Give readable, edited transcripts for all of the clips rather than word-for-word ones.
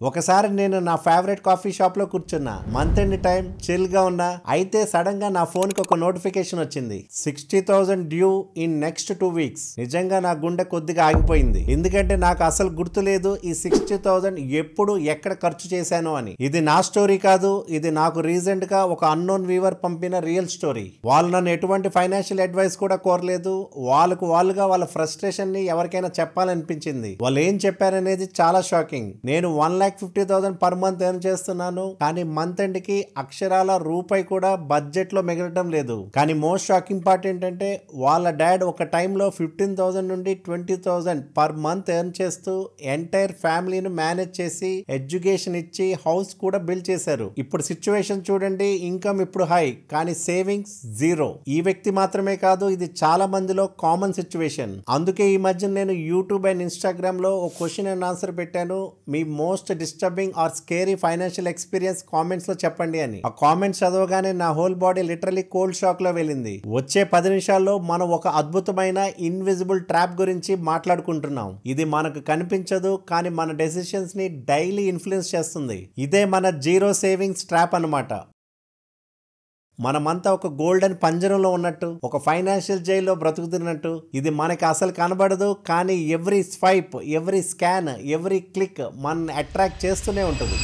ఒకసారి నేను నా ఫేవరెట్ కాఫీ షాప్ లో కూర్చున్నా. మంత్ ఎండ్ టైం, చిల్ గా ఉన్నా. అయితే సడన్ గా నా ఫోన్ కి ఒక నోటిఫికేషన్ వచ్చింది. 60,000 డ్యూ ఇన్ నెక్స్ట్ 2 వీక్స్. నిజంగా నా గుండె కొద్దిగా ఆగిపోయింది. ఎందుకంటే నాకు అసలు గుర్తులేదు ఈ 60,000 ఎప్పుడు ఎక్కడ ఖర్చు చేశాను అని. ఇది నా స్టోరీ కాదు, ఇది నాకు రీసెంట్ గా ఒక అన్నోన్ వీవర్ పంపిన రియల్ స్టోరీ. వాళ్ళు నన్ను ఎటువంటి ఫైనాన్షియల్ అడ్వైస్ కూడా కోరలేదు. వాళ్ళుగా వాళ్ళ ఫ్రస్ట్రేషన్ ని ఎవరికైనా చెప్పాలనిపించింది. వాళ్ళు ఏం చెప్పారనేది చాలా షాకింగ్. నేను 1,50,000 పర్ మంత్ ఎర్న్ చేస్తున్నాను, కానీ మంత్ ఎండ్ కి అక్షరాల రూపాయి కూడా బడ్జెట్ లో మిగలడం లేదు. కానీ మోస్ట్ షాకింగ్ పార్ట్ ఏంటంటే వాళ్ళ డాడ్ ఒక టైంలో 15,000 నుండి 20,000 పర్ మంత్ ఎర్న్ చేస్తూ ఎంటైర్ ఫ్యామిలీని మేనేజ్ చేసి ఎడ్యుకేషన్ ఇచ్చి హౌస్ కూడా బిల్డ్ చేశారు. ఇప్పుడు సిచ్యువేషన్ చూడండి, ఇన్కమ్ ఇప్పుడు హై కానీ సేవింగ్స్ జీరో. ఈ వ్యక్తి మాత్రమే కాదు, ఇది చాలా మందిలో కామన్ సిచ్యువేషన్. అందుకే ఈ మధ్య నేను యూట్యూబ్ అండ్ ఇన్స్టాగ్రామ్ లో ఒక క్వశ్చన్ అండ్ ఆన్సర్ పెట్టాను. మీ most disturbing or scary financial experience comments లో చెప్పండి అని. ఆ కామెంట్స్ చదవగానే నా whole body literally cold shock లో వెళ్ళింది. వచ్చే 10 నిమిషాల్లో మనం ఒక అద్భుతమైన ఇన్విజిబుల్ ట్రాప్ గురించి మాట్లాడుకుంటున్నాం. ఇది మనకు కనిపించదు, కానీ మన డెసిషన్స్ ని డైలీ ఇన్ఫ్లుయెన్స్ చేస్తుంది. ఇదే మన జీరో సేవింగ్స్ ట్రాప్ అన్నమాట. మనమంతా ఒక గోల్డెన్ పంజరంలో ఉన్నట్టు, ఒక ఫైనాన్షియల్ జైల్లో బ్రతుకుతున్నట్టు. ఇది మనకి అసలు కనబడదు, కానీ every swipe, every scan, every click మన అట్రాక్ట్ చేస్తూనే ఉంటుంది.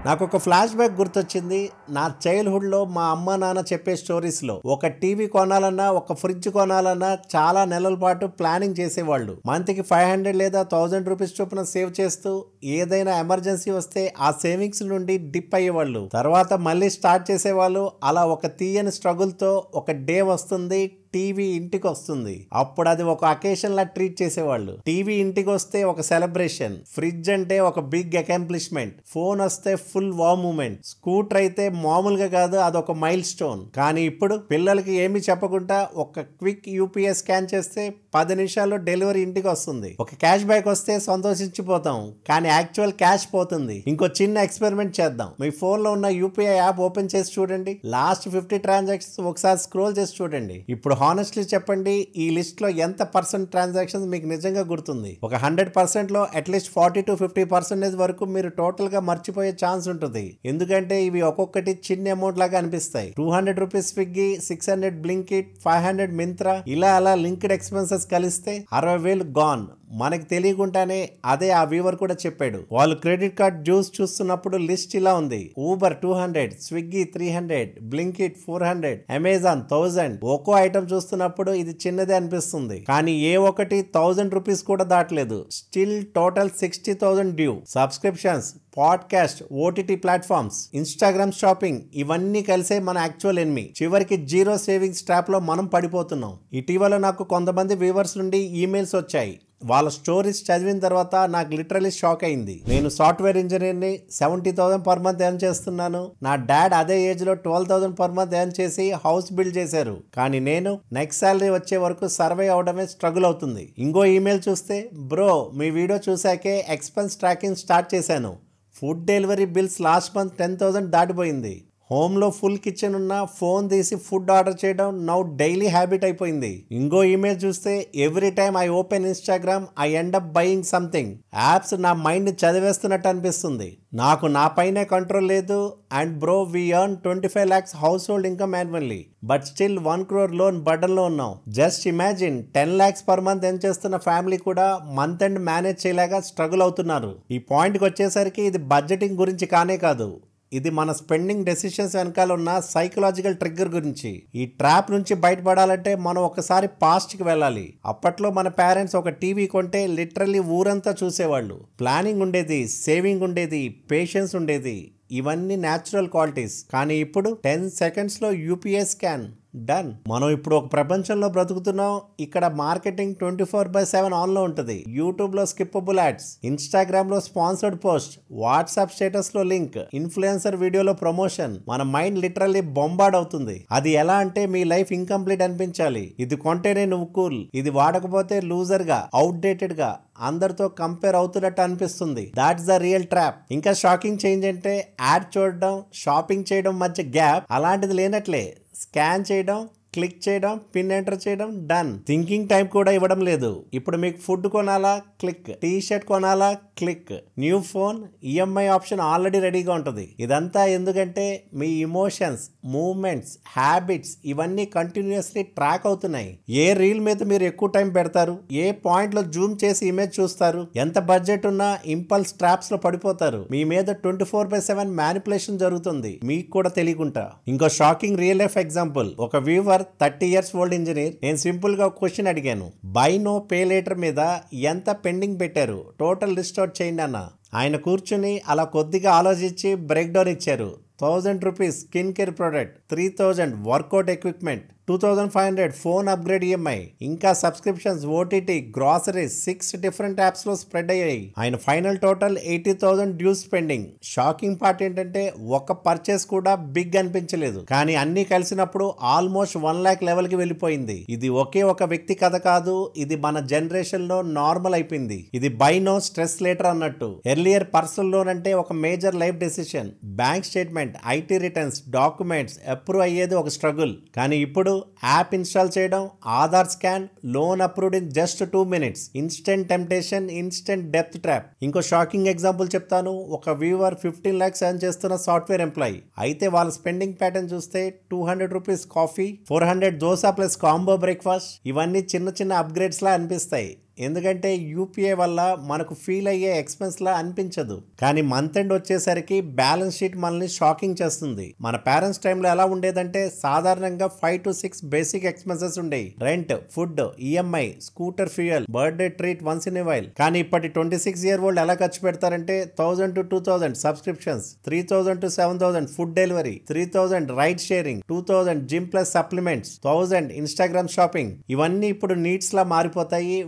నాకు ఒక ఫ్లాష్ బ్యాక్ గుర్తొచ్చింది. నా చైల్డ్హుడ్ లో మా అమ్మ నాన్న చెప్పే స్టోరీస్ లో ఒక టీవీ కొనాలన్నా, ఒక ఫ్రిడ్జ్ కొనాలన్నా చాలా నెలల పాటు ప్లానింగ్ చేసేవాళ్ళు. మంత్ కి 500 లేదా 1000 రూపీస్ చొప్పున సేవ్ చేస్తూ ఏదైనా ఎమర్జెన్సీ వస్తే ఆ సేవింగ్స్ నుండి డిప్ అయ్యేవాళ్ళు. తర్వాత మళ్ళీ స్టార్ట్ చేసేవాళ్ళు. అలా ఒక తీయని స్ట్రగుల్ తో ఒక డే వస్తుంది, టీవీ ఇంటికి వస్తుంది. అప్పుడు అది ఒక అకేషన్ లా ట్రీట్ చేసేవాళ్ళు. టీవీ ఇంటికి వస్తే ఒక సెలబ్రేషన్, ఫ్రిడ్జ్ అంటే ఒక బిగ్ అకాంప్లిష్మెంట్, ఫోన్ వస్తే ఫుల్ వావ్ మూమెంట్, స్కూటర్ అయితే మామూలుగా కాదు, అదొక మైల్ స్టోన్. కానీ ఇప్పుడు పిల్లలకి ఏమి చెప్పకుండా ఒక క్విక్ యూపీఐ స్కాన్ చేస్తే 10 నిమిషాల్లో డెలివరీ ఇంటికి వస్తుంది. ఒక క్యాష్ బ్యాక్ వస్తే సంతోషించిపోతాం, కానీ యాక్చువల్ క్యాష్ పోతుంది. ఇంకో చిన్న ఎక్స్పెరిమెంట్ చేద్దాం. మీ ఫోన్ లో ఉన్న యూపీఐ యాప్ ఓపెన్ చేసి చూడండి. లాస్ట్ 50 ట్రాన్సాక్షన్స్ ఒకసారి స్క్రోల్ చేసి చూడండి. ఇప్పుడు హానెస్ట్లీ చెప్పండి, ఈ లిస్ట్ లో ఎంత పర్సెంట్ ట్రాన్సాక్షన్స్ మీకు నిజంగా గుర్తుంది? ఒక 100% లో అట్లీస్ట్ 40 to 50% వరకు మీరు టోటల్ గా మర్చిపోయే ఛాన్స్ ఉంటుంది. ఎందుకంటే ఇవి ఒక్కొక్కటి చిన్న అమౌంట్ లాగా అనిపిస్తాయి. 200 రూపీస్ స్విగ్గీ, 600 బ్లింకిట్, 500 మింత్రా, ఇలా అలా లింక్డ్ ఎక్స్పెన్సెస్ కలిస్తే 60,000 గాన్. మనకి తెలియకుండానే అదే ఆ వీవర్ కూడా చెప్పాడు. వాళ్ళు క్రెడిట్ కార్డ్ జ్యూస్ చూస్తున్నప్పుడు లిస్ట్ ఇలా ఉంది: ఊబర్ 200, స్విగ్గీ 300, బ్లింకిట్ 400, అమెజాన్ 1000. ఒక్కో ఐటమ్ చూస్తున్నప్పుడు ఇది చిన్నదే అనిపిస్తుంది, కానీ ఏ ఒక్కటి 1000 రూపీస్ కూడా దాటలేదు. Still total 60,000 due. Subscriptions, podcast, OTT platforms, Instagram shopping, ఇవన్నీ కలిసే మన యాక్చువల్ ఎనిమి. చివరికి జీరో సేవింగ్స్ ట్రాప్ లో మనం పడిపోతున్నాం. ఇటీవల నాకు కొంతమంది వ్యూవర్స్ నుండి ఈమెయిల్స్ వచ్చాయి. వాళ్ళ స్టోరీస్ చదివిన తర్వాత నాకు లిటరలీ షాక్ అయింది. నేను సాఫ్ట్వేర్ ఇంజనీర్ని, 70,000 పర్ మంత్ ఎర్న్ చేస్తున్నాను. నా డాడ్ అదే ఏజ్ లో 12,000 పర్ మంత్ ఎర్న్ చేసి హౌస్ బిల్డ్ చేశారు. కానీ నేను నెక్స్ట్ శాలరీ వచ్చే వరకు సర్వే అవడమే స్ట్రగుల్ అవుతుంది. ఇంకో ఈమెయిల్ చూస్తే, బ్రో మీ వీడియో చూసాకే ఎక్స్పెన్స్ ట్రాకింగ్ స్టార్ట్ చేశాను. Food delivery bills last month 10,000 దాటిపోయింది. హోమ్ లో ఫుల్ కిచెన్ ఉన్న ఫోన్ తీసి ఫుడ్ ఆర్డర్ చేయడం నౌ డైలీ హ్యాబిట్ అయిపోయింది. ఇంకో ఈమెయిల్ చూస్తే, every time I open Instagram I end up buying something. Apps నా మైండ్ చదివేస్తున్నట్టు అనిపిస్తుంది. నాకు నా పైనే కంట్రోల్ లేదు. And bro, we earn 25 lakhs household income annually, but still 1 crore loan burden లో ఉన్నాం. Just imagine, 10 lakhs per month earn చేస్తున్న ఫ్యామిలీ కూడా మంత్ ఎండ్ మేనేజ్ చేయలేక స్ట్రగుల్ అవుతున్నారు. ఈ పాయింట్కి వచ్చేసరికి ఇది బడ్జెటింగ్ గురించి కానే కాదు, ఇది మన స్పెండింగ్ డెసిషన్స్ వెనకాల ఉన్న సైకలాజికల్ ట్రిగ్గర్ గురించి. ఈ ట్రాప్ నుంచి బయటపడాలంటే మనం ఒకసారి పాస్ట్ కి వెళ్ళాలి. అప్పట్లో మన పేరెంట్స్ ఒక టీవీ కొంటే లిటరల్లీ ఊరంతా చూసేవాళ్ళు. ప్లానింగ్ ఉండేది, సేవింగ్ ఉండేది, పేషెన్స్ ఉండేది. ఇవన్నీ న్యాచురల్ క్వాలిటీస్. కానీ ఇప్పుడు 10 seconds లో యూపీఐ స్కాన్, డన్. మనం ఇప్పుడు ఒక ప్రపంచంలో బ్రతుకుతున్నాం. ఇక్కడ మార్కెటింగ్ 24/7 ఆన్ లో ఉంటుంది. యూట్యూబ్ లో స్కిప్పబుల్ యాడ్స్, ఇన్స్టాగ్రామ్ లో స్పాన్సర్డ్ పోస్ట్, వాట్సాప్ స్టేటస్ లో లింక్, ఇన్ఫ్లుయెన్సర్ వీడియోలో ప్రమోషన్. మన మైండ్ లిటరల్లీ బొంబార్డ్ అవుతుంది. అది ఎలా అంటే మీ లైఫ్ ఇన్కంప్లీట్ అనిపించాలి. ఇది కొంటేనే నువ్వు కూల్, ఇది వాడకపోతే లూజర్ గా, అవుట్డేటెడ్ గా, అందరితో కంపేర్ అవుతున్నట్టు అనిపిస్తుంది. That's the real trap. ఇంకా షాకింగ్ చేంజ్ అంటే యాడ్ చూడడం, షాపింగ్ చేయడం మధ్య గ్యాప్ అలాంటిది లేనట్లే. స్కాన్ చేయడం, క్లిక్ చేయడం, పిన్ ఎంటర్ చేయడం, డన్. థింకింగ్ టైం కూడా ఇవ్వడం లేదు. ఇప్పుడు మీకు ఫుడ్ కొనాలా, క్లిక్. టీ షర్ట్ కొనాలా, click. New phone, EMI option already రెడీగా ఉంటుంది. ఇదంతా ఎందుకంటే మీ ఇమోషన్స్, మూవ్మెంట్స్, హ్యాబిట్స్ ఇవన్నీ కంటిన్యూస్లీ ట్రాక్ అవుతున్నాయి. ఏ రీల్ మీద మీరు ఎక్కువ టైం పెడతారు, ఏ పాయింట్ లో జూమ్ చేసి ఇమేజ్ చూస్తారు, ఎంత బడ్జెట్ ఉన్నా ఇంపల్స్ ట్రాప్స్ లో పడిపోతారు. మీ మీద 24/7 మ్యానిపులేషన్ జరుగుతుంది, మీకు కూడా తెలియకుండా. ఇంకో షాకింగ్ రియల్ లైఫ్ ఎగ్జాంపుల్. ఒక వ్యూవర్ 30 years ఓల్డ్ ఇంజనీర్. నేను సింపుల్ గా క్వశ్చన్ అడిగాను, బై నో పే లేటర్ మీద ఎంత పెండింగ్ పెట్టారు, టోటల్ లిస్ట్ అవుట్ చేయండి అన్న. ఆయన కూర్చుని అలా కొద్దిగా ఆలోచించి బ్రేక్ డౌన్ ఇచ్చారు. 1000 rupees skin care product, 3000 workout equipment, 2500 phone upgrade EMI, ఇంకా subscriptions, OTT, groceries 6 different apps లో స్ప్రెడ్ అయ్యాయి. ఆయన final total 80,000 dues spending. Shocking part ఏంటంటే ఒక పర్చేస్ కూడా బిగ్ అనిపించలేదు, కానీ అన్ని కలిసినప్పుడు ఆల్మోస్ట్ 1 lakh లెవెల్ కి వెళ్ళిపోయింది. ఇది ఒకే ఒక వ్యక్తి కథ కాదు, ఇది మన జనరేషన్ లో నార్మల్ అయిపోయింది. ఇది బై నో స్ట్రెస్ లేటర్ అన్నట్టు. ఎర్లియర్ పర్సనల్ లోన్ అంటే ఒక major life decision. Bank statement, IT returns, documents approve అయ్యేది ఒక స్ట్రగుల్. కానీ ఇప్పుడు యాప్ ఇన్స్టాల్ చేయడం, Aadhaar scan, loan approved in just 2 minutes. Instant temptation, instant depth trap. ఇంకో షాకింగ్ ఎగ్జాంపుల్ చెప్తాను. ఒక వ్యూవర్ 15 lakhs ఎర్న్ చేస్తున్న సాఫ్ట్వేర్ ఎంప్లాయీ. అయితే వాళ్ళ స్పెండింగ్ ప్యాటర్న్ చూస్తే 200 rupees coffee, 400 dosa plus combo breakfast. ఇవన్నీ చిన్న చిన్న అప్గ్రేడ్స్ లా అనిపిస్తాయి, ఎందుకంటే యూపీఐ వల్ల మనకు ఫీల్ అయ్యే ఎక్స్పెన్స్ లా అనిపించదు. కానీ మంత్ ఎండ్ వచ్చేసరికి బ్యాలెన్స్ షీట్ మనల్ని షాకింగ్ చేస్తుంది. మన పేరెంట్స్ టైంలో ఎలా ఉండేదంటే సాధారణంగా 5 to 6 బేసిక్ ఎక్స్పెన్సెస్ ఉండేవి. Rent, food, EMI, scooter fuel, birthday treat once in a while. కానీ ఇప్పటి 26 year old ఎలా ఖర్చు పెడతారంటే 1000 to 2000 subscriptions, 3000 to 7000 food delivery, 3000 ride sharing, 2000 gym plus supplements, 1000 Instagram shopping. ఇవన్నీ ఇప్పుడు నీడ్స్ లా మారిపోతాయి,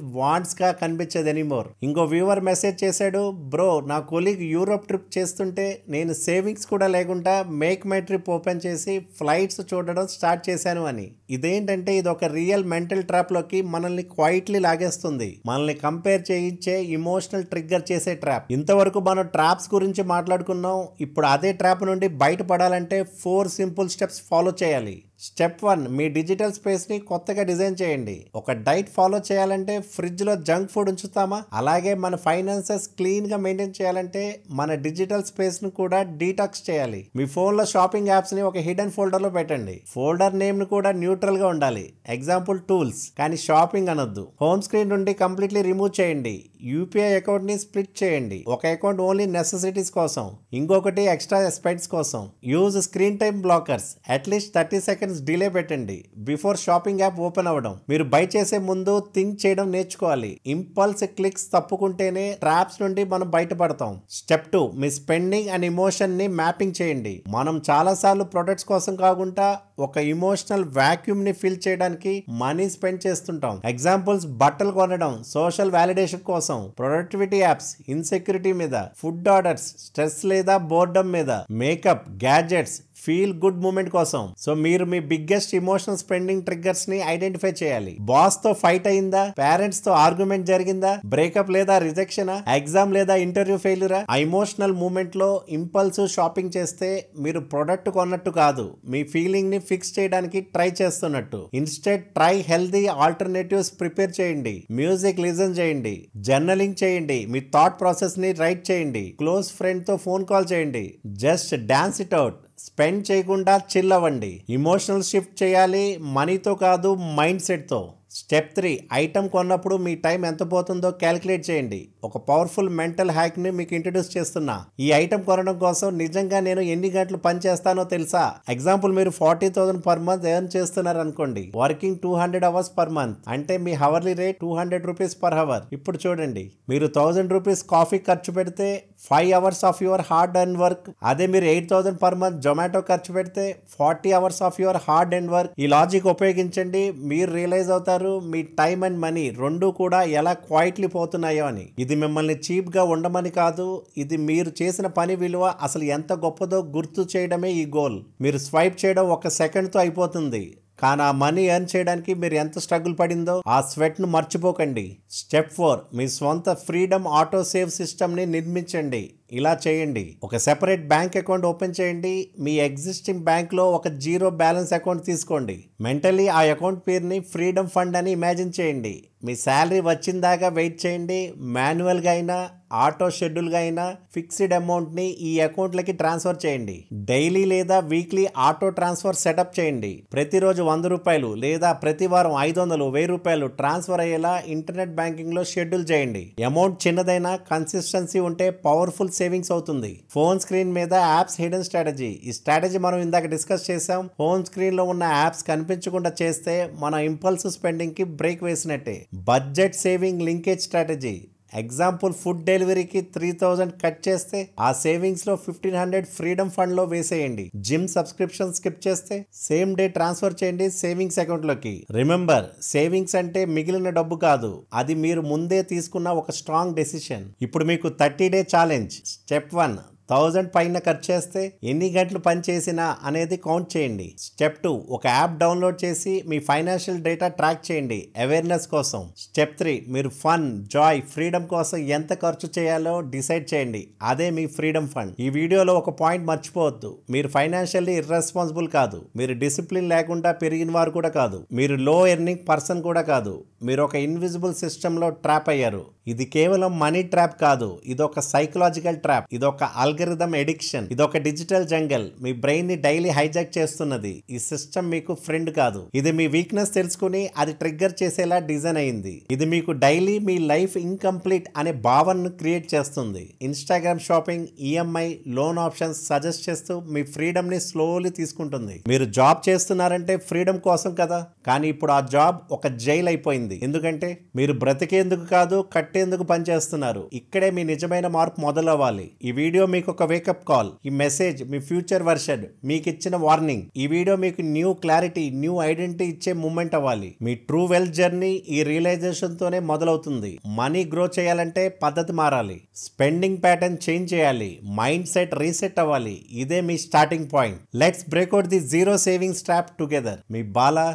గా కనిపించేది ఎనీమోర్. ఇంకో వ్యూవర్ మెసేజ్ చేశాడు, బ్రో నా కొలీగ్ యూరోప్ ట్రిప్ చేస్తుంటే నేను సేవింగ్స్ కూడా లేకుండా మేక్ మై ట్రిప్ ఓపెన్ చేసి ఫ్లైట్స్ చూడడం స్టార్ట్ చేశాను అని. ఇదేంటంటే ఇది ఒక రియల్ మెంటల్ ట్రాప్ లోకి మనల్ని క్వైట్లీ లాగేస్తుంది. మనల్ని కంపేర్ చేయించే, ఇమోషనల్ ట్రిగ్గర్ చేసే ట్రాప్. ఇంతవరకు మనం ట్రాప్స్ గురించి మాట్లాడుకున్నాం. ఇప్పుడు అదే ట్రాప్ నుండి బయటపడాలంటే 4 simple స్టెప్స్ ఫాలో చేయాలి. స్టెప్ 1, మీ డిజిటల్ స్పేస్ ని కొత్తగా డిజైన్ చేయండి. ఒక డైట్ ఫాలో చేయాలంటే ఫ్రిడ్జ్ లో జంక్ ఫుడ్ ఉంచుతామా? అలాగే మన ఫైనాన్సెస్ క్లీన్ గా మెయింటైన్ చేయాలంటే మన డిజిటల్ స్పేస్ ను కూడా డీటాక్స్ చేయాలి. మీ ఫోన్ లో షాపింగ్ యాప్స్ ని ఒక హిడెన్ ఫోల్డర్ లో పెట్టండి. ఫోల్డర్ నేమ్ ను కూడా న్యూట్రల్ గా ఉండాలి. ఎగ్జాంపుల్ టూల్స్, కానీ షాపింగ్ అనొద్దు. హోమ్ స్క్రీన్ నుండి కంప్లీట్లీ రిమూవ్ చేయండి. యూపీఐ అకౌంట్ ని స్ప్లిట్ చేయండి. ఒక అకౌంట్ ఓన్లీ నెసెసిటీస్ కోసం, ఇంకొకటి ఎక్స్ట్రా ఎక్స్పెన్స్ కోసం. Use screen time blockers. At least 30 seconds delay పెట్టండి బిఫోర్ షాపింగ్ యాప్ ఓపెన్ అవ్వడం. మీరు బై చేసే ముందు థింక్ చేయడం నేర్చుకోవాలి. ఇంపల్స్ క్లిక్స్ తప్పుకుంటేనే ట్రాప్స్ నుండి మనం బయటపడతాం. స్టెప్ 2, మీ స్పెండింగ్ అండ్ ఇమోషన్ ని మ్యాపింగ్ చేయండి. మనం చాలా సార్లు ప్రొడక్ట్స్ కోసం కాకుండా ఒక ఇమోషనల్ వాక్యూమ్ ని ఫిల్ చేయడానికి మనీ స్పెండ్ చేస్తుంటాం. ఎగ్జాంపుల్స్, బట్టలు కొనడం సోషల్ వాలిడేషన్ కోసం, ప్రొడక్టివిటీ యాప్స్ ఇన్సెక్యూరిటీ మీద, ఫుడ్ ఆర్డర్స్ స్ట్రెస్ లేదా బోర్డమ్ మీద, makeup, gadgets feel good moment కోసం. సో మీరు మీ బిగ్గెస్ట్ ఇమోషనల్ స్పెండింగ్ ట్రిగ్గర్స్ ని ఐడెంటిఫై చేయాలి. బాస్ తో ఫైట్ అయిందా, పేరెంట్స్ తో ఆర్గ్యుమెంట్ జరిగిందా, బ్రేకప్ లేదా రిజెక్షనా, ఎగ్జామ్ లేదా ఇంటర్వ్యూ ఫెయిల్యూరా? ఆ ఇమోషనల్ మూమెంట్ లో ఇంపల్స్ షాపింగ్ చేస్తే మీరు ప్రొడక్ట్ కొన్నట్టు కాదు, మీ ఫీలింగ్ ని ఫిక్స్ చేయడానికి ట్రై చేస్తున్నట్టు. Instead try healthy alternatives prepare చేయండి. మ్యూజిక్ లిజన్ చేయండి, జర్నలింగ్ చేయండి, మీ థాట్ ప్రాసెస్ ని రైట్ చేయండి, క్లోజ్ ఫ్రెండ్ తో ఫోన్ కాల్ చేయండి, just dance it out. Spend చేయకుండా చిల్ అవ్వండి. ఇమోషనల్ షిఫ్ట్ చేయాలి, మనీతో కాదు మైండ్ సెట్ తో. స్టెప్ 3, ఐటమ్ కొన్నప్పుడు మీ టైం ఎంత పోతుందో క్యాలిక్యులేట్ చేయండి. ఒక పవర్ఫుల్ మెంటల్ హ్యాక్ ని మీకు ఇంట్రడ్యూస్ చేస్తున్నా. ఈ ఐటమ్ కొనడం కోసం నిజంగా నేను ఎన్ని గంటలు పని చేస్తానో తెలుసా? ఎగ్జాంపుల్, మీరు 40,000 per month ఎర్న్ చేస్తున్నారు అనుకోండి. వర్కింగ్ 200 hours per month అంటే మీ hourly rate 200 rupees per hour. ఇప్పుడు చూడండి, మీరు 1000 rupees కాఫీ ఖర్చు పెడితే 5 hours of your hard and work. అదే మీరు 8,000 per month జొమాటో ఖర్చు పెడితే 40 hours of your hard and work. ఈ లాజిక్ ఉపయోగించండి, మీరు రియలైజ్ అవుతారు మీ టైం అండ్ మనీ రెండు కూడా ఎలా క్వైట్లీ పోతున్నాయో అని. ఇది మిమ్మల్ని చీప్ గా ఉండమని కాదు, ఇది మీరు చేసిన పని విలువ అసలు ఎంత గొప్పదో గుర్తు చేయడమే ఈ గోల్. మీరు స్వైప్ చేయడం 1 second తో అయిపోతుంది, కానీ ఆ మనీ ఎర్న్ చేయడానికి మీరు ఎంత స్ట్రగుల్ పడిందో ఆ స్వెట్ ను మర్చిపోకండి. స్టెప్ 4, మీ స్వంత ఫ్రీడమ్ ఆటో సేవ్ సిస్టమ్ ని నిర్మించండి. ఇలా చేయండి. ఒక సెపరేట్ బ్యాంక్ అకౌంట్ ఓపెన్ చేయండి. మీ ఎగ్జిస్టింగ్ బ్యాంక్ లో ఒక జీరో బ్యాలెన్స్ అకౌంట్ తీసుకోండి. మెంటలీ ఆ అకౌంట్ పేరుని ఫ్రీడమ్ ఫండ్ అని ఇమాజిన్ చేయండి. మీ శాలరీ వచ్చిందాకా వెయిట్ చేయండి. మాన్యువల్గా అయినా ఆటో షెడ్యూల్గా అయినా ఫిక్స్డ్ అమౌంట్ని ఈ అకౌంట్లకి ట్రాన్స్ఫర్ చేయండి. డైలీ లేదా వీక్లీ ఆటో ట్రాన్స్ఫర్ సెటప్ చేయండి. ప్రతిరోజు 100 రూపాయలు లేదా ప్రతి వారం 500, 1000 రూపాయలు ట్రాన్స్ఫర్ అయ్యేలా ఇంటర్నెట్ బ్యాంకింగ్ లో షెడ్యూల్ చేయండి. అమౌంట్ చిన్నదైనా కన్సిస్టెన్సీ ఉంటే పవర్ఫుల్ సేవింగ్స్ అవుతుంది. ఫోన్ స్క్రీన్ మీద యాప్స్ హిడెన్ స్ట్రాటజీ. ఈ స్ట్రాటజీ మనం ఇందాక డిస్కస్ చేసాం. ఫోన్ స్క్రీన్ లో ఉన్న యాప్స్ కనిపించకుండా చేస్తే మన ఇంపల్స్ స్పెండింగ్ కి బ్రేక్ వేసినట్టే. Budget saving linkage strategy. Example, food డెలివరీకి 3000 కట్ చేస్తే ఆ సేవింగ్స్ లో 1500 ఫ్రీడమ్ ఫండ్ లో వేసేయండి. జిమ్ సబ్స్క్రిప్షన్ స్కిప్ చేస్తే సేమ్ డే ట్రాన్స్ఫర్ చేయండి సేవింగ్స్ అకౌంట్ లోకి. రిమెంబర్, సేవింగ్స్ అంటే మిగిలిన డబ్బు కాదు, అది మీరు ముందే తీసుకున్న ఒక స్ట్రాంగ్ డెసిషన్. ఇప్పుడు మీకు 30 డే ఛాలెంజ్. స్టెప్ 1, 1000 పైన ఖర్చు చేస్తే ఎన్ని గంటలు పని చేసినా అనేది కౌంట్ చేయండి. స్టెప్ 2, ఒక యాప్ డౌన్లోడ్ చేసి మీ ఫైనాన్షియల్ డేటా ట్రాక్ చేయండి అవేర్నెస్ కోసం. స్టెప్ 3, మీరు ఫన్, జాయ్, ఫ్రీడమ్ కోసం ఎంత ఖర్చు చేయాలో డిసైడ్ చేయండి. అదే మీ ఫ్రీడమ్ ఫండ్. ఈ వీడియోలో ఒక పాయింట్ మర్చిపోవద్దు. మీరు ఫైనాన్షియల్లీ ఇర్రెస్పాన్సిబుల్ కాదు. మీరు డిసిప్లిన్ లేకుండా పెరిగిన వారు కూడా కాదు. మీరు లో ఎర్నింగ్ పర్సన్ కూడా కాదు. మీరు ఒక ఇన్విజిబుల్ సిస్టమ్ లో ట్రాప్ అయ్యారు. ఇది కేవలం మనీ ట్రాప్ కాదు, ఇదొక సైకలాజికల్ ట్రాప్, ఇదొక అల్గరిథం ఎడిక్షన్, ఇదొక డిజిటల్ జంగల్. మీ బ్రెయిన్ ని డైలీ హైజాక్ చేస్తున్నది. ఈ సిస్టమ్ మీకు ఫ్రెండ్ కాదు. ఇది మీ వీక్నెస్ తెలుసుకుని అది ట్రిగ్గర్ చేసేలా డిజైన్ అయింది. ఇది మీకు డైలీ మీ లైఫ్ ఇన్కంప్లీట్ అనే భావనను క్రియేట్ చేస్తుంది. Instagram shopping, EMI, loan options suggest చేస్తూ మీ ఫ్రీడమ్ ని స్లోలీ తీసుకుంటుంది. మీరు జాబ్ చేస్తున్నారంటే ఫ్రీడమ్ కోసం కదా, కానీ ఇప్పుడు ఆ జాబ్ ఒక జైల్ అయిపోయింది. ఎందుకంటే మీరు బ్రతికేందుకు కాదు, కట్టేందుకు పనిచేస్తున్నారు. ఇక్కడే మీ నిజమైన మార్పు మొదలవ్వాలి. ఈ వీడియో మీకు ఒక వేకప్ కాల్. ఈ మెసేజ్ మీ ఫ్యూచర్ వర్షన్ మీకు ఇచ్చిన వార్నింగ్. ఈ వీడియో మీకు న్యూ క్లారిటీ, న్యూ ఐడెంటిటీ ఇచ్చే మూమెంట్ అవ్వాలి. మీ ట్రూ వెల్త్ జర్నీ ఈ రియలైజేషన్ తోనే మొదలవుతుంది. మనీ గ్రో చేయాలంటే పద్ధతి మారాలి. స్పెండింగ్ ప్యాటర్న్ చేంజ్ చేయాలి. మైండ్ సెట్ రీసెట్ అవ్వాలి. ఇదే మీ starting point. Let's break out the zero savings trap together. మీ బాలా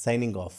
సైనింగ్ ఆఫ్.